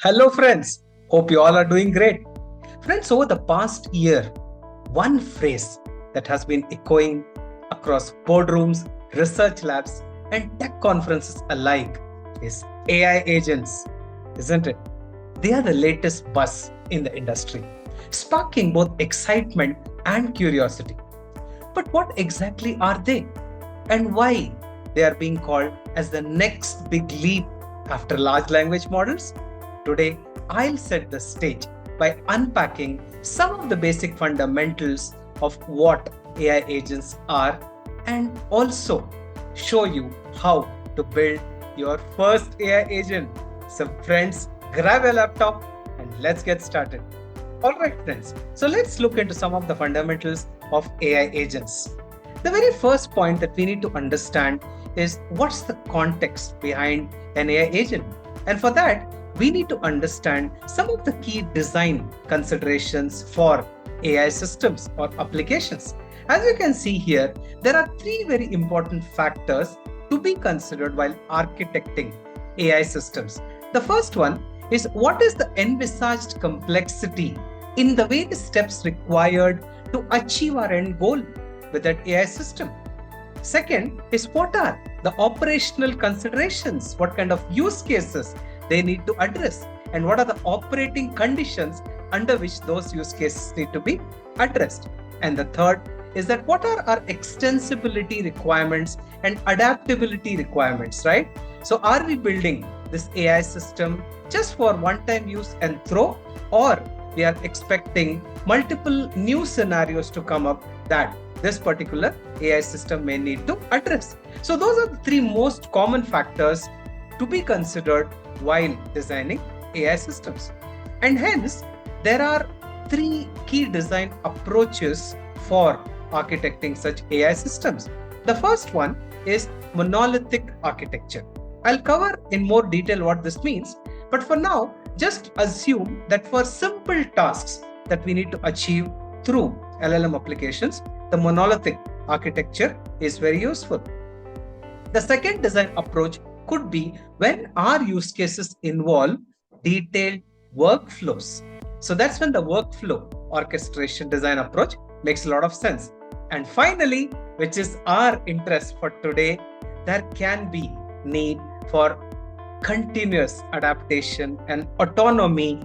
Hello, friends. Hope you all are doing great. Friends, over the past year, one phrase that has been echoing across boardrooms, research labs, and tech conferences alike is AI agents, isn't it? They are the latest buzz in the industry, sparking both excitement and curiosity. But what exactly are they? And why they are being called as the next big leap after large language models? Today, I'll set the stage by unpacking some of the basic fundamentals of what AI agents are and also show you how to build your first AI agent. So, friends, grab your laptop and let's get started. All right, friends. So, let's look into some of the fundamentals of AI agents. The very first point that we need to understand is what's the context behind an AI agent. And for that, we need to understand some of the key design considerations for AI systems or applications. As you can see here, there are three very important factors to be considered while architecting AI systems. The first one is what is the envisaged complexity in the various steps required to achieve our end goal with that AI system. Second is what are the operational considerations, what kind of use cases they need to address, and what are the operating conditions under which those use cases need to be addressed. And the third is that what are our extensibility requirements and adaptability requirements, right? So are we building this AI system just for one-time use and throw, or we are expecting multiple new scenarios to come up that this particular AI system may need to address? So those are the three most common factors to be considered while designing AI systems. And hence, there are three key design approaches for architecting such AI systems. The first one is monolithic architecture. I'll cover in more detail what this means, but for now, just assume that for simple tasks that we need to achieve through LLM applications, the monolithic architecture is very useful. The second design approach could be when our use cases involve detailed workflows. So that's when the workflow orchestration design approach makes a lot of sense. And finally, which is our interest for today, there can be need for continuous adaptation and autonomy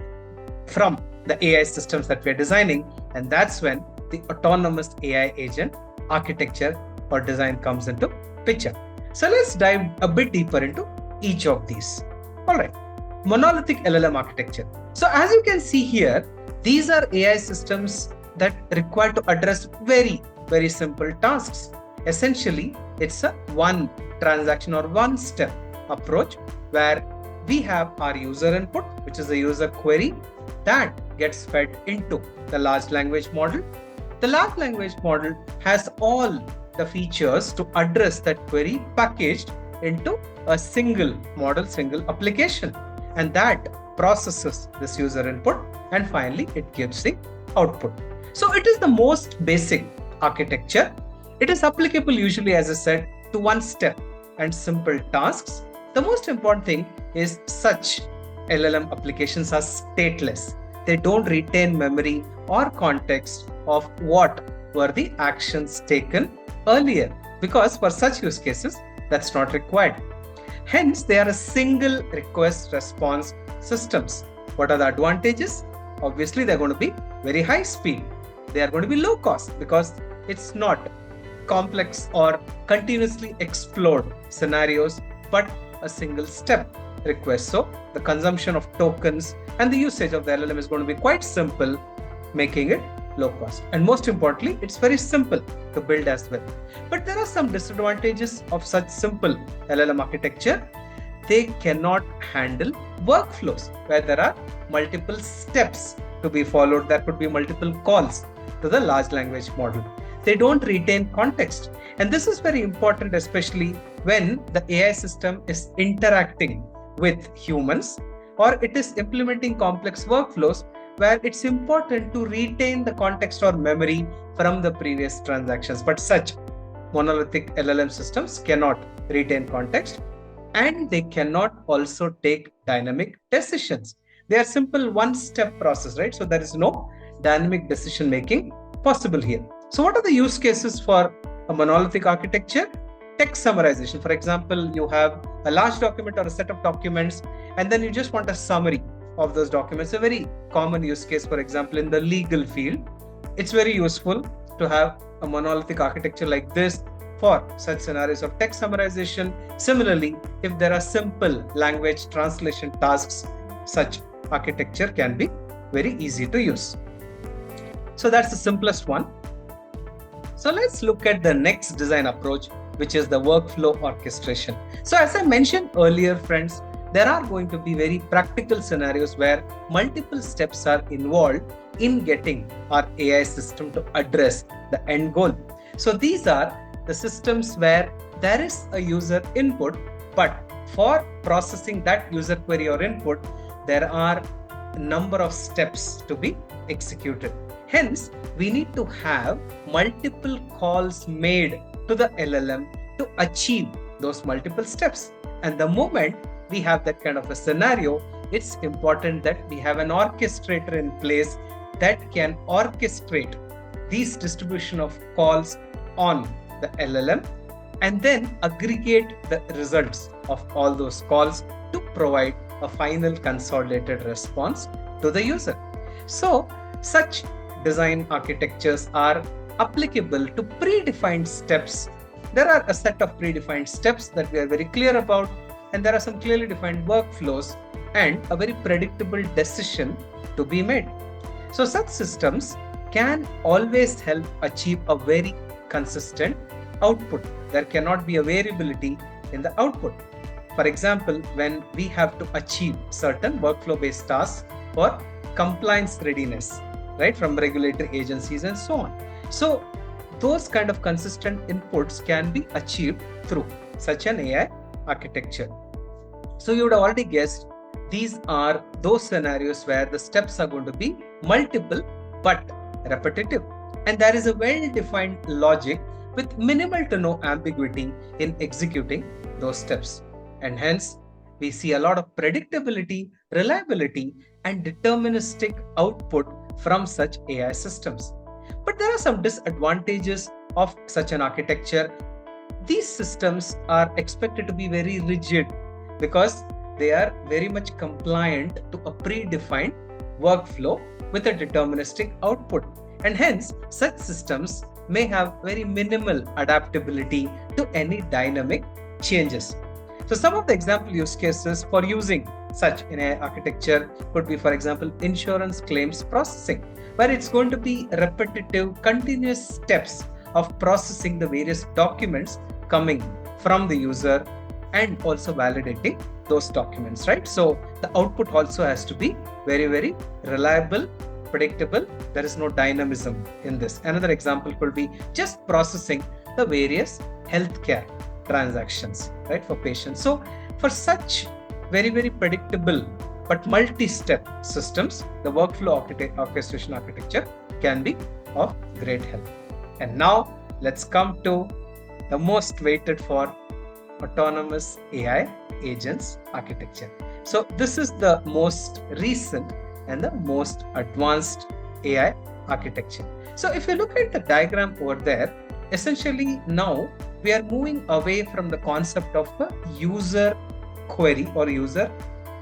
from the AI systems that we're designing. And that's when the autonomous AI agent architecture or design comes into picture. So let's dive a bit deeper into each of these. All right, monolithic LLM architecture. So as you can see here, these are AI systems that require to address very, very simple tasks. Essentially, it's a one transaction or one step approach where we have our user input, which is a user query that gets fed into the large language model. The large language model has all the features to address that query packaged into a single model, single application. And that processes this user input and finally it gives the output. So it is the most basic architecture. It is applicable usually, as I said, to one step and simple tasks. The most important thing is such LLM applications are stateless. They don't retain memory or context of what were the actions taken earlier, because for such use cases, that's not required. Hence, they are a single request response systems. What are the advantages? Obviously, they're going to be very high speed. They are going to be low cost because it's not complex or continuously explored scenarios, but a single step request. So the consumption of tokens and the usage of the LLM is going to be quite simple, making it low cost. And most importantly, it's very simple to build as well. But there are some disadvantages of such simple LLM architecture. They cannot handle workflows where there are multiple steps to be followed. There could be multiple calls to the large language model. They don't retain context. And this is very important, especially when the AI system is interacting with humans or it is implementing complex workflows where it's important to retain the context or memory from the previous transactions. But such monolithic LLM systems cannot retain context and they cannot also take dynamic decisions. They are simple one-step process, right? So there is no dynamic decision making possible here. So what are the use cases for a monolithic architecture? Text summarization. For example, you have a large document or a set of documents, and then you just want a summary of those documents. A very common use case, for example, in the legal field, it's very useful to have a monolithic architecture like this for such scenarios of text summarization. Similarly, if there are simple language translation tasks, such architecture can be very easy to use. So that's the simplest one. So let's look at the next design approach, which is the workflow orchestration. So as I mentioned earlier, friends, there are going to be very practical scenarios where multiple steps are involved in getting our AI system to address the end goal. So these are the systems where there is a user input, but for processing that user query or input, there are a number of steps to be executed. Hence, we need to have multiple calls made to the LLM to achieve those multiple steps. And the moment we have that kind of a scenario, it's important that we have an orchestrator in place that can orchestrate these distribution of calls on the LLM and then aggregate the results of all those calls to provide a final consolidated response to the user. So such design architectures are applicable to predefined steps. There are a set of predefined steps that we are very clear about, and there are some clearly defined workflows and a very predictable decision to be made. So such systems can always help achieve a very consistent output. There cannot be a variability in the output. For example, when we have to achieve certain workflow-based tasks for compliance readiness, right, from regulatory agencies and so on. So those kind of consistent inputs can be achieved through such an AI architecture. So you would have already guessed, these are those scenarios where the steps are going to be multiple but repetitive. And there is a well-defined logic with minimal to no ambiguity in executing those steps. And hence, we see a lot of predictability, reliability, and deterministic output from such AI systems. But there are some disadvantages of such an architecture. These systems are expected to be very rigid because they are very much compliant to a predefined workflow with a deterministic output. And hence, such systems may have very minimal adaptability to any dynamic changes. So some of the example use cases for using such an AI architecture could be, for example, insurance claims processing, where it's going to be repetitive, continuous steps of processing the various documents coming from the user and also validating those documents, right? So the output also has to be very, very reliable, predictable. There is no dynamism in this. Another example could be just processing the various healthcare transactions, right, for patients. So for such very, very predictable but multi-step systems, the workflow orchestration architecture can be of great help. And now let's come to the most waited for autonomous AI agents architecture. So this is the most recent and the most advanced AI architecture. So if you look at the diagram over there, essentially now we are moving away from the concept of a user query or user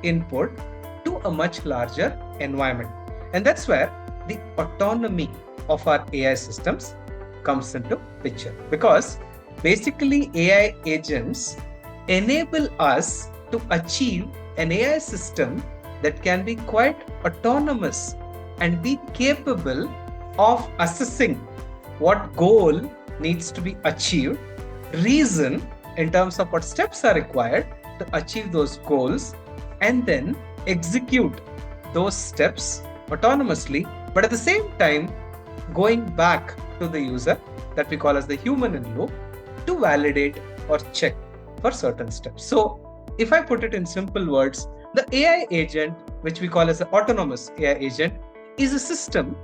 input to a much larger environment. And that's where the autonomy of our AI systems comes into picture, because basically AI agents enable us to achieve an AI system that can be quite autonomous and be capable of assessing what goal needs to be achieved, reason in terms of what steps are required to achieve those goals, and then execute those steps autonomously, but at the same time going back to the user that we call as the human in loop to validate or check for certain steps. So if I put it in simple words, the AI agent, which we call as the autonomous AI agent, is a system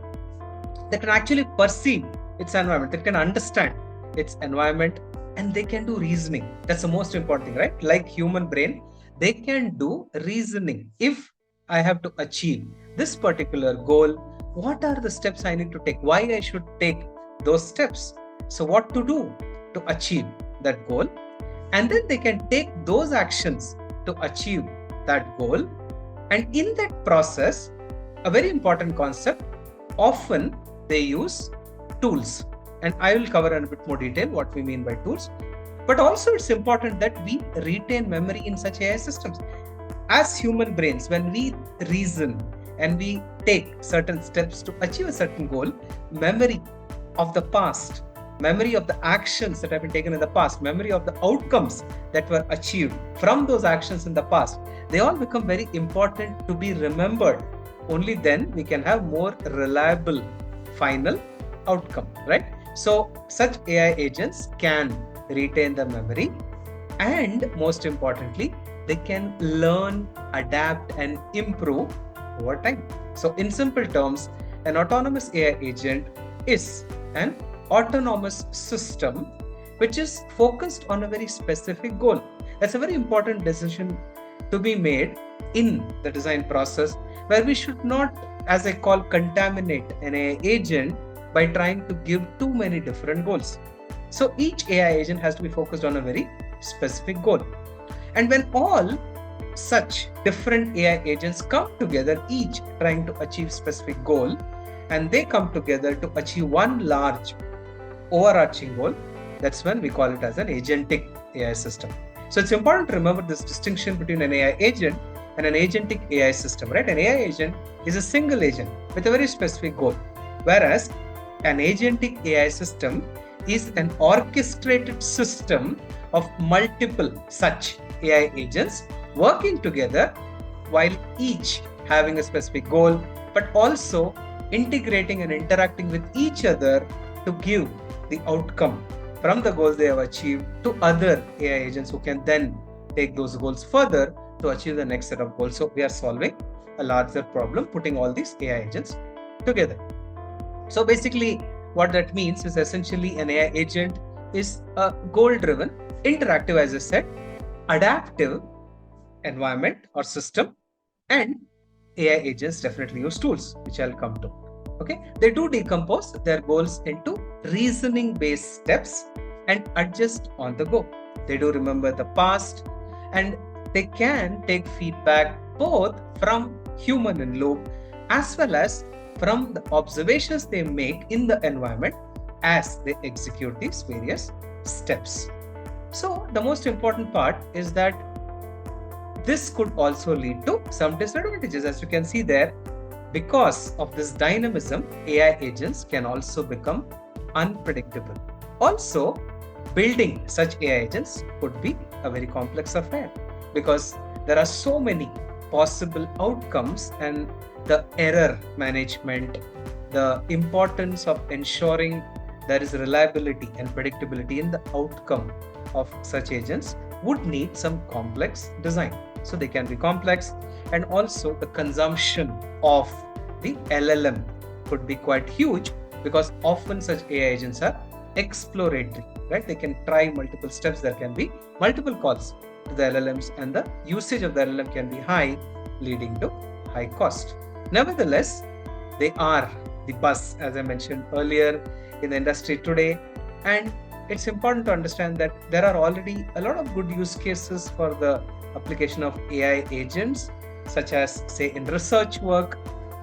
that can actually perceive its environment, that can understand its environment, and they can do reasoning. That's the most important thing, right? Like human brain, they can do reasoning. If I have to achieve this particular goal, what are the steps I need to take, why I should take those steps, so what to do to achieve that goal, and then they can take those actions to achieve that goal. And in that process, a very important concept, often they use tools, and I will cover in a bit more detail what we mean by tools. But also it's important that we retain memory in such AI systems. As human brains, when we reason and we take certain steps to achieve a certain goal, memory of the past, memory of the actions that have been taken in the past, memory of the outcomes that were achieved from those actions in the past, they all become very important to be remembered. Only then we can have more reliable final outcome, right? So such AI agents can retain the memory, and most importantly, they can learn, adapt, and improve over time. So in simple terms, an autonomous AI agent is an autonomous system which is focused on a very specific goal. That's a very important decision to be made in the design process, where we should not, as I call, contaminate an AI agent by trying to give too many different goals. So each AI agent has to be focused on a very specific goal. And when all such different AI agents come together, each trying to achieve specific goal, and they come together to achieve one large overarching goal, that's when we call it as an agentic AI system. So it's important to remember this distinction between an AI agent and an agentic AI system, right? An AI agent is a single agent with a very specific goal, whereas an agentic AI system is an orchestrated system of multiple such AI agents working together, while each having a specific goal, but also integrating and interacting with each other to give the outcome from the goals they have achieved to other AI agents who can then take those goals further to achieve the next set of goals. So we are solving a larger problem, putting all these AI agents together. So basically, what that means is essentially an AI agent is a goal-driven, interactive, as I said, adaptive environment or system, and AI agents definitely use tools, which I'll come to. Okay, they do decompose their goals into reasoning-based steps and adjust on the go. They do remember the past, and they can take feedback both from human in loop as well as from the observations they make in the environment as they execute these various steps. So the most important part is that this could also lead to some disadvantages. As you can see there, because of this dynamism, AI agents can also become unpredictable. Also, building such AI agents could be a very complex affair because there are so many possible outcomes, and the error management, the importance of ensuring there is reliability and predictability in the outcome of such agents would need some complex design. So they can be complex, and also the consumption of the LLM could be quite huge because often such AI agents are exploratory, right? They can try multiple steps. There can be multiple calls to the LLMs, and the usage of the LLM can be high, leading to high cost. Nevertheless, they are the buzz, as I mentioned earlier, in the industry today. And it's important to understand that there are already a lot of good use cases for the application of AI agents, such as, say, in research work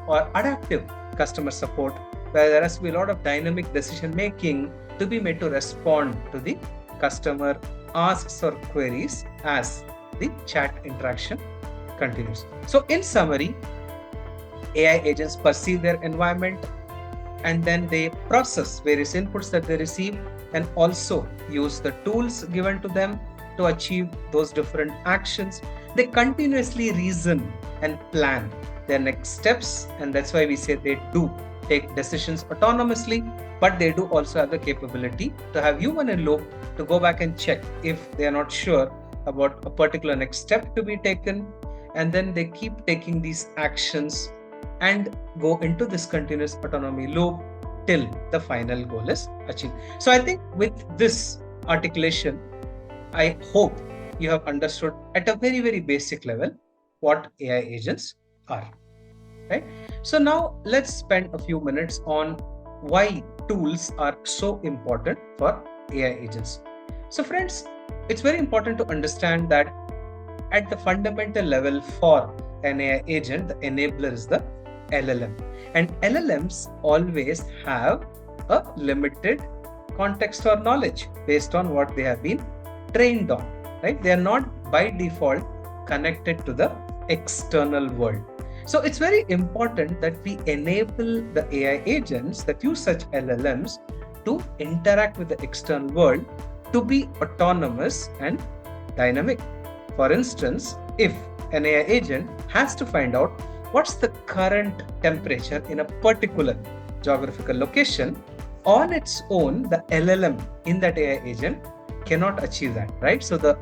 or adaptive customer support, where there has to be a lot of dynamic decision making to be made to respond to the customer asks or queries as the chat interaction continues. So in summary, AI agents perceive their environment, and then they process various inputs that they receive and also use the tools given to them to achieve those different actions. They continuously reason and plan their next steps, and that's why we say they do take decisions autonomously, but they do also have the capability to have human in loop to go back and check if they are not sure about a particular next step to be taken, and then they keep taking these actions and go into this continuous autonomy loop till the final goal is achieved. So I think with this articulation, I hope you have understood at a very, very basic level what AI agents are, right? So now let's spend a few minutes on why tools are so important for AI agents. So friends, it's very important to understand that at the fundamental level for an AI agent, the enabler is the LLM. And LLMs always have a limited context or knowledge based on what they have been trained on, right? They are not by default connected to the external world. So it's very important that we enable the AI agents that use such LLMs to interact with the external world to be autonomous and dynamic. For instance, if an AI agent has to find out what's the current temperature in a particular geographical location, on its own, the LLM in that AI agent cannot achieve that, right? So the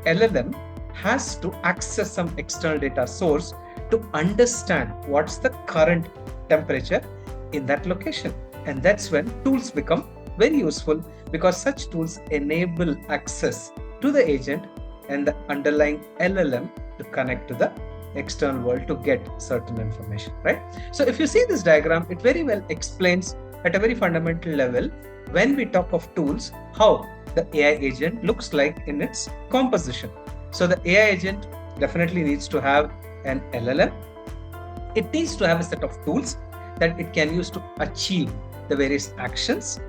LLM has to access some external data source to understand what's the current temperature in that location. And that's when tools become very useful, because such tools enable access to the agent and the underlying LLM to connect to the external world to get certain information, right? So if you see this diagram, it very well explains at a very fundamental level, when we talk of tools, how the AI agent looks like in its composition. So the AI agent definitely needs to have an LLM. It needs to have a set of tools that it can use to achieve the various actions.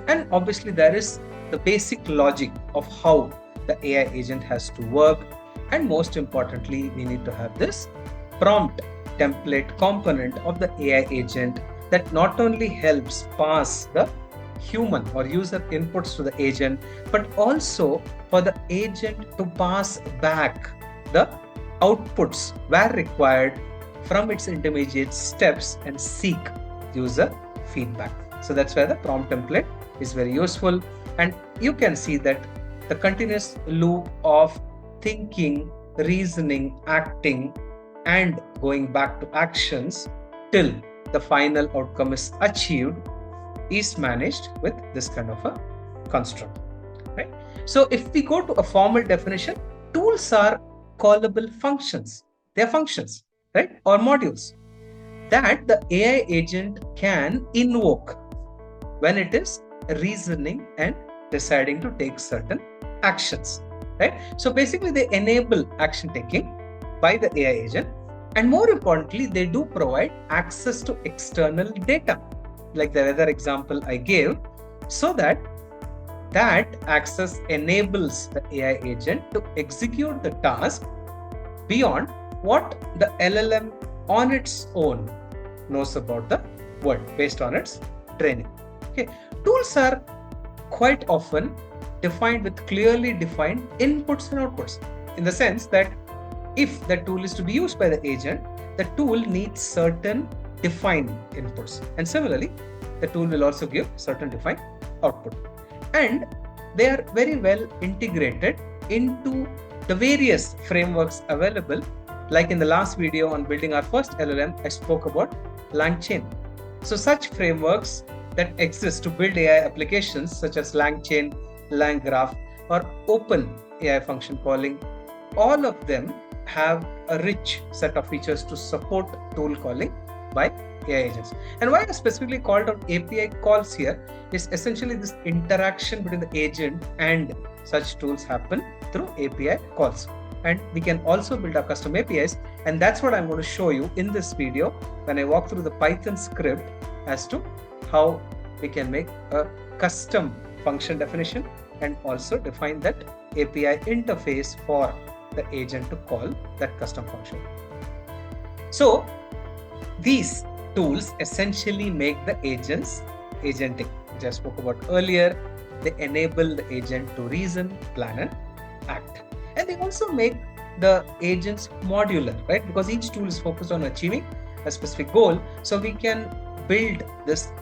And obviously there is the basic logic of how the AI agent has to work. And most importantly, we need to have this prompt template component of the AI agent that not only helps pass the human or user inputs to the agent, but also for the agent to pass back the outputs where required from its intermediate steps and seek user feedback. So that's where the prompt template is very useful. And you can see that the continuous loop of thinking, reasoning, acting, and going back to actions till the final outcome is achieved is managed with this kind of a construct, right? So if we go to a formal definition, tools are callable functions. They're functions, right? Or modules that the AI agent can invoke when it is reasoning and deciding to take certain actions, right? So basically they enable action taking by the AI agent, and more importantly, they do provide access to external data, like the other example I gave, so that access enables the AI agent to execute the task beyond what the LLM on its own knows about the world based on its training. Okay, tools are quite often defined with clearly defined inputs and outputs, in the sense that if the tool is to be used by the agent, the tool needs certain defined inputs, and similarly the tool will also give certain defined output, and they are very well integrated into the various frameworks available. Like in the last video on building our first LLM, I spoke about LangChain. So such frameworks that exist to build AI applications such as LangChain, LangGraph, or Open AI function calling, all of them have a rich set of features to support tool calling by AI agents. And why I specifically called out API calls here is essentially this interaction between the agent and such tools happen through API calls. And we can also build our custom APIs, and that's what I'm going to show you in this video when I walk through the Python script as to how we can make a custom function definition and also define that API interface for the agent to call that custom function. So these tools essentially make the agents agentic, which I spoke about earlier. They enable the agent to reason, plan, and act. And they also make the agents modular, right? Because each tool is focused on achieving a specific goal. So we can build this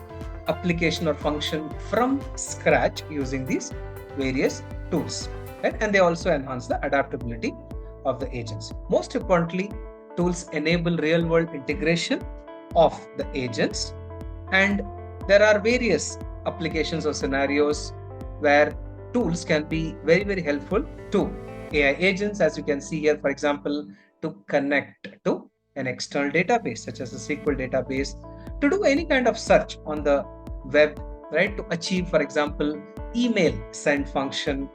application or function from scratch using these various tools, right? And they also enhance the adaptability of the agents. Most importantly, tools enable real-world integration of the agents, and there are various applications or scenarios where tools can be very, very helpful to AI agents, as you can see here, for example, to connect to an external database such as a SQL database to do any kind of search on the web, right? To achieve, for example, email send function,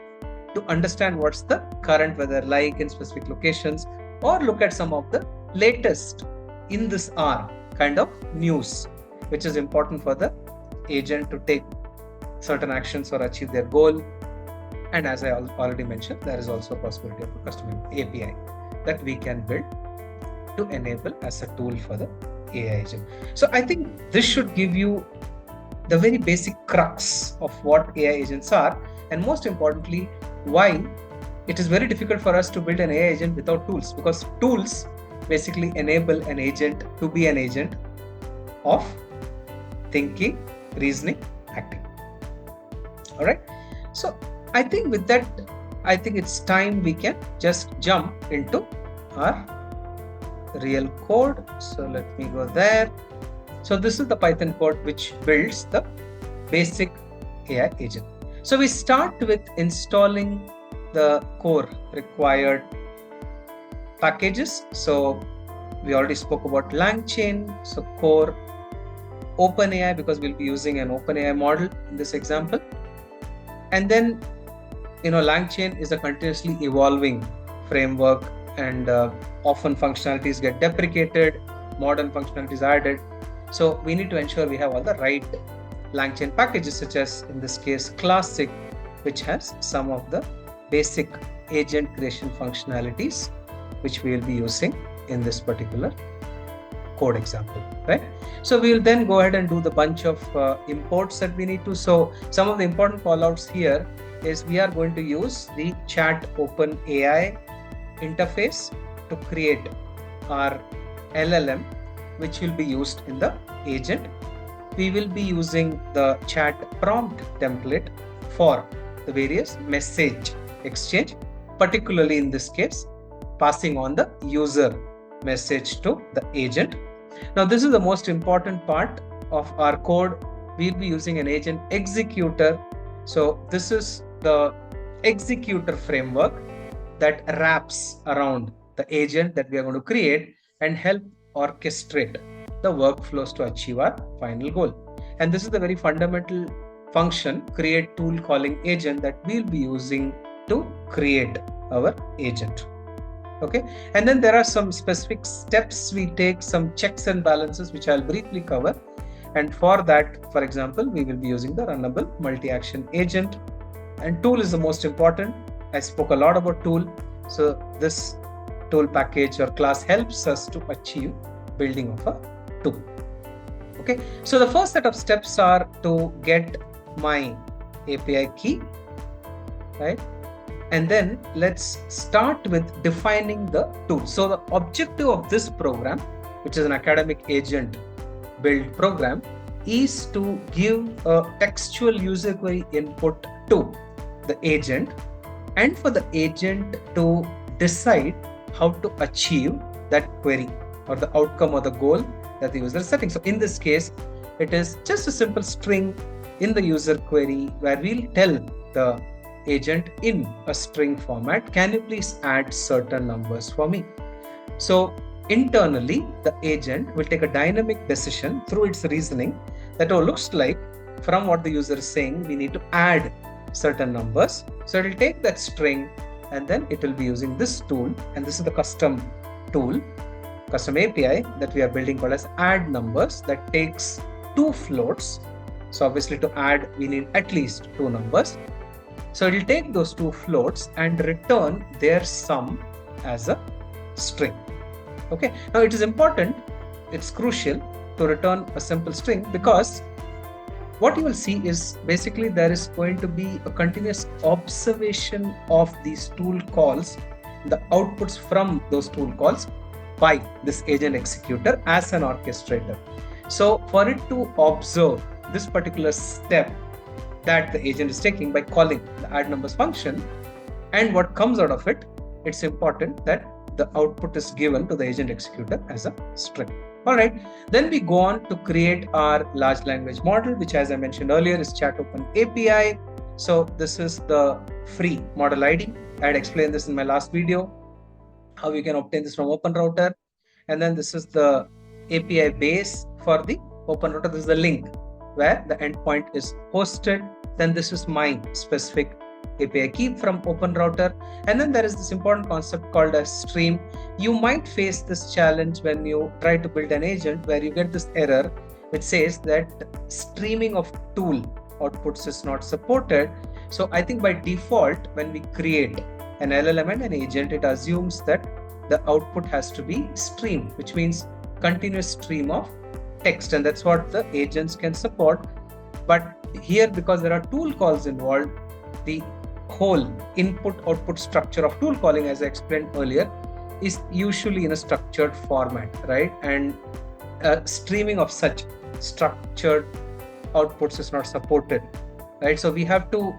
to understand what's the current weather like in specific locations, or look at some of the latest in this hour kind of news, which is important for the agent to take certain actions or achieve their goal. And as I already mentioned, there is also a possibility of a custom API that we can build to enable as a tool for the AI agent. So I think this should give you the very basic crux of what AI agents are, and most importantly, why it is very difficult for us to build an AI agent without tools, because tools basically enable an agent to be an agent of thinking, reasoning, acting. All right. So I think with that, I think it's time we can just jump into our real code. So let me go there. So this is the Python code which builds the basic AI agent. So we start with installing the core required packages. So we already spoke about LangChain. So core OpenAI, because we'll be using an OpenAI model in this example. And then, LangChain is a continuously evolving framework, and often functionalities get deprecated, modern functionalities added. So we need to ensure we have all the right LangChain packages, such as in this case Classic, which has some of the basic agent creation functionalities, which we will be using in this particular code example, right? So we will then go ahead and do the bunch of imports that we need to. So some of the important callouts here is we are going to use the chat OpenAI interface to create our LLM, which will be used in the agent. We will be using the chat prompt template for the various message exchange, particularly in this case, passing on the user message to the agent. Now, this is the most important part of our code. We'll be using an agent executor. So this is the executor framework that wraps around the agent that we are going to create and help orchestrate the workflows to achieve our final goal. And this is the very fundamental function, create tool calling agent, that we'll be using to create our agent. Okay, and then there are some specific steps we take, some checks and balances, which I'll briefly cover. And for that, for example, we will be using the runnable multi-action agent, and tool is the most important. I spoke a lot about tool. So this tool package or class helps us to achieve building of a tool. Okay, so the first set of steps are to get my API key, right? And then let's start with defining the tool. So the objective of this program, which is an academic agent build program, is to give a textual user query input to the agent, and for the agent to decide how to achieve that query or the outcome or the goal that the user is setting. So in this case, it is just a simple string in the user query where we'll tell the agent in a string format, can you please add certain numbers for me? So internally, the agent will take a dynamic decision through its reasoning that looks like from what the user is saying, we need to add certain numbers. So it will take that string, and then it will be using this tool, and this is the custom tool, custom API that we are building called as add numbers, that takes two floats. So obviously to add, we need at least two numbers. So it will take those two floats and return their sum as a string. Okay. Now it is important, it's crucial to return a simple string, because what you will see is basically there is going to be a continuous observation of these tool calls, the outputs from those tool calls by this agent executor as an orchestrator. So for it to observe this particular step that the agent is taking by calling the add numbers function and what comes out of it, it's important that the output is given to the agent executor as a string. All right, then we go on to create our large language model, which, as I mentioned earlier, is Chat Open API. So this is the free model ID. I had explained this in my last video, how you can obtain this from OpenRouter. and then this is the API base for the open router. This is the link where the endpoint is hosted. Then this is my specific API key from open router. And then there is this important concept called a stream. You might face this challenge when you try to build an agent where you get this error which says that streaming of tool outputs is not supported. So I think by default, when we create an LLM and an agent, it assumes that the output has to be streamed, which means continuous stream of text, and that's what the agents can support. But here, because there are tool calls involved, the whole input-output structure of tool calling, as I explained earlier, is usually in a structured format, right? And streaming of such structured outputs is not supported, right? So we have to,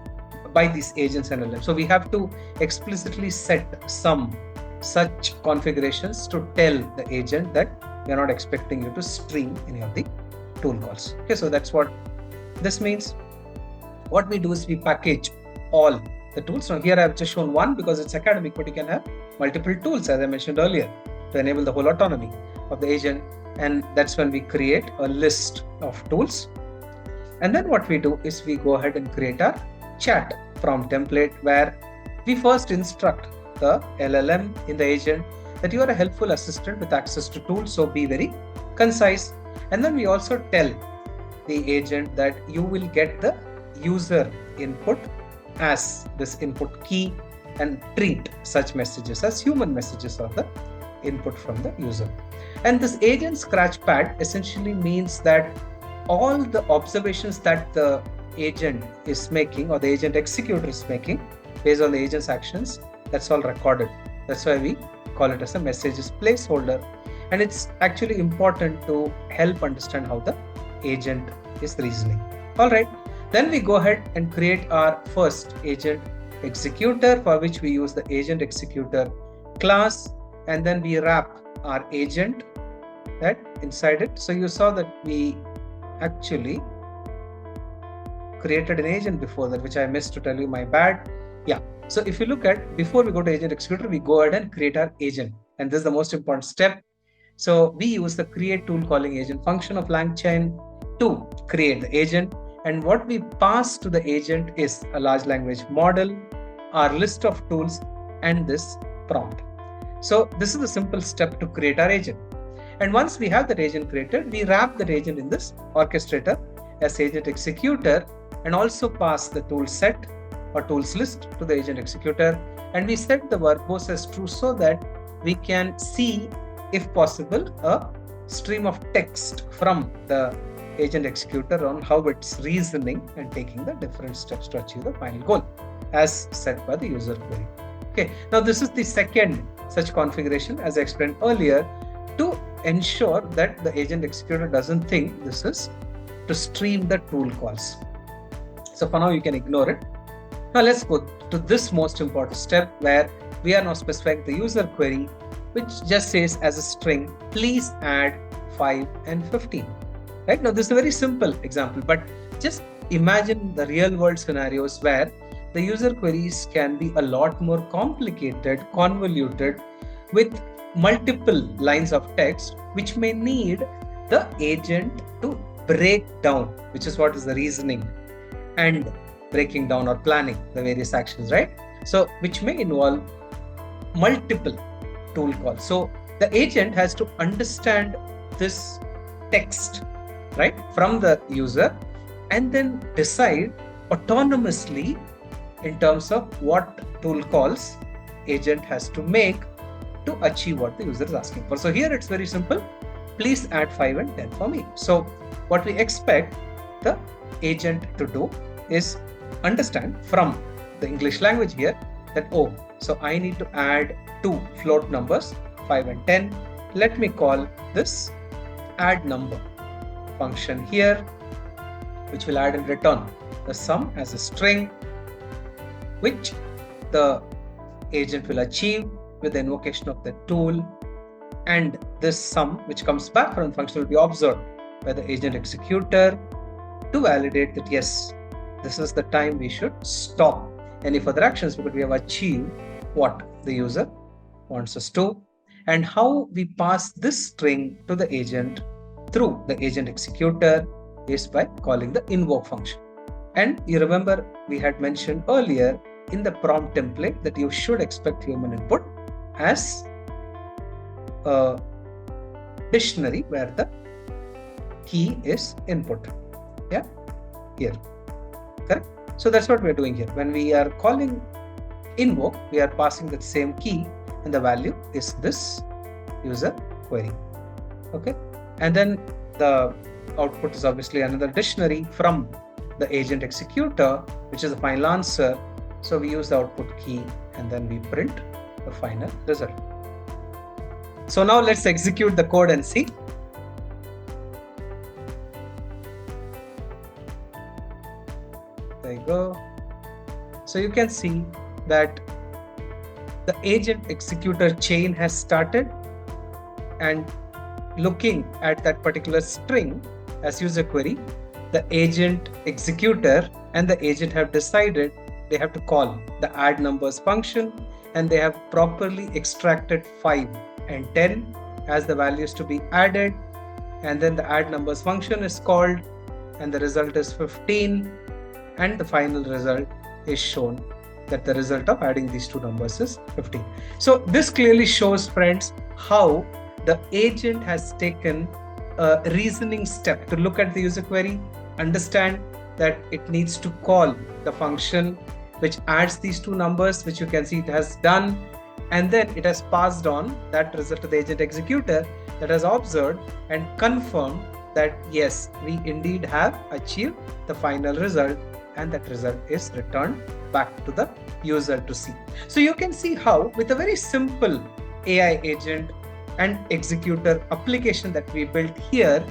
by these agents and LLM, so we have to explicitly set some such configurations to tell the agent that we are not expecting you to stream any of the tool calls. Okay, so that's what this means. What we do is we package all the tools. Now here I have just shown one because it's academic, but you can have multiple tools, as I mentioned earlier, to enable the whole autonomy of the agent. And that's when we create a list of tools. And then what we do is we go ahead and create our chat prompt template, where we first instruct the LLM in the agent that you are a helpful assistant with access to tools, so be very concise. And then we also tell the agent that you will get the user input as this input key and treat such messages as human messages or the input from the user. And this agent scratchpad essentially means that all the observations that the agent is making or the agent executor is making based on the agent's actions, that's all recorded. That's why we call it as a messages placeholder. And it's actually important to help understand how the agent is reasoning. All right, then we go ahead and create our first agent executor, for which we use the agent executor class, and then we wrap our agent that inside it. So you saw that we actually created an agent before that, which I missed to tell you, my bad. Yeah, so if you look at, before we go to agent executor, we go ahead and create our agent, and this is the most important step. So we use the create tool calling agent function of LangChain to create the agent, and what we pass to the agent is a large language model, our list of tools, and this prompt. So this is the simple step to create our agent. And once we have that agent created, we wrap that agent in this orchestrator as agent executor, and also pass the tool set or tools list to the agent executor, and we set the verbose as true so that we can see, if possible, a stream of text from the agent executor on how it's reasoning and taking the different steps to achieve the final goal as set by the user query. Okay, now this is the second such configuration, as I explained earlier, to ensure that the agent executor doesn't think this is to stream the tool calls. So for now you can ignore it. Now let's go to this most important step, where we are now specifying the user query, which just says as a string, please add 5 and 15. Right, now this is a very simple example, but just imagine the real world scenarios where the user queries can be a lot more complicated, convoluted, with multiple lines of text, which may need the agent to break down, which is what is the reasoning and breaking down or planning the various actions, right? So which may involve multiple tool calls. So the agent has to understand this text, right, from the user, and then decide autonomously in terms of what tool calls agent has to make to achieve what the user is asking for. So here it's very simple. Please add 5 and 10 for me. So what we expect the agent to do is understand from the English language here that, oh, so I need to add 2 float numbers, 5 and 10. Let me call this add number function here, which will add and return the sum as a string, which the agent will achieve with the invocation of the tool, and this sum which comes back from the function will be observed by the agent executor to validate that yes, this is the time we should stop any further actions because we have achieved what the user wants us to. and how we pass this string to the agent through the agent executor is by calling the invoke function. And you remember we had mentioned earlier in the prompt template that you should expect human input as a dictionary where the key is input. Yeah, here. Correct? So that's what we're doing here. When we are calling invoke, we are passing the same key and the value is this user query. Okay. And then the output is obviously another dictionary from the agent executor, which is the final answer. So we use the output key and then we print the final result. So now let's execute the code and see. There you go. So you can see that the agent executor chain has started, and looking at that particular string as user query, the agent executor and the agent have decided they have to call the add numbers function, and they have properly extracted 5 and 10 as the values to be added, and then the add numbers function is called and the result is 15, and the final result is shown that the result of adding these two numbers is 15. So this clearly shows, friends, how the agent has taken a reasoning step to look at the user query, understand that it needs to call the function which adds these two numbers, which you can see it has done, and then it has passed on that result to the agent executor that has observed and confirmed that yes, we indeed have achieved the final result, and that result is returned back to the user to see. So you can see how with a very simple AI agent and executor application that we built here,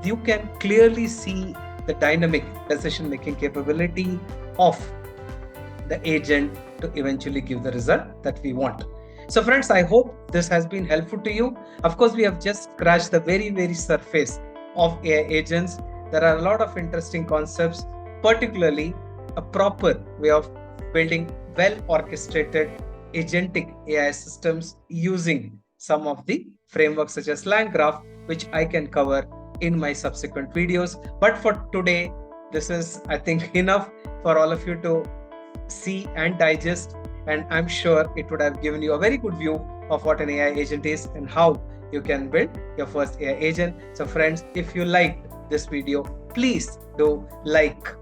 you can clearly see the dynamic decision-making capability of the agent to eventually give the result that we want. So friends, I hope this has been helpful to you. Of course, we have just scratched the very surface of AI agents. There are a lot of interesting concepts, particularly a proper way of building well-orchestrated agentic AI systems using some of the frameworks such as LangGraph, which I can cover in my subsequent videos. But for today, this is, I think, enough for all of you to see and digest, and I'm sure it would have given you a very good view of what an AI agent is and how you can build your first AI agent. So friends, if you liked this video, please do like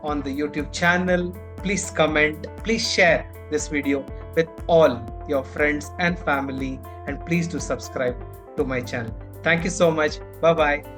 on the YouTube channel, please comment, please share this video with all your friends and family, and please do subscribe to my channel. Thank you so much. Bye-bye.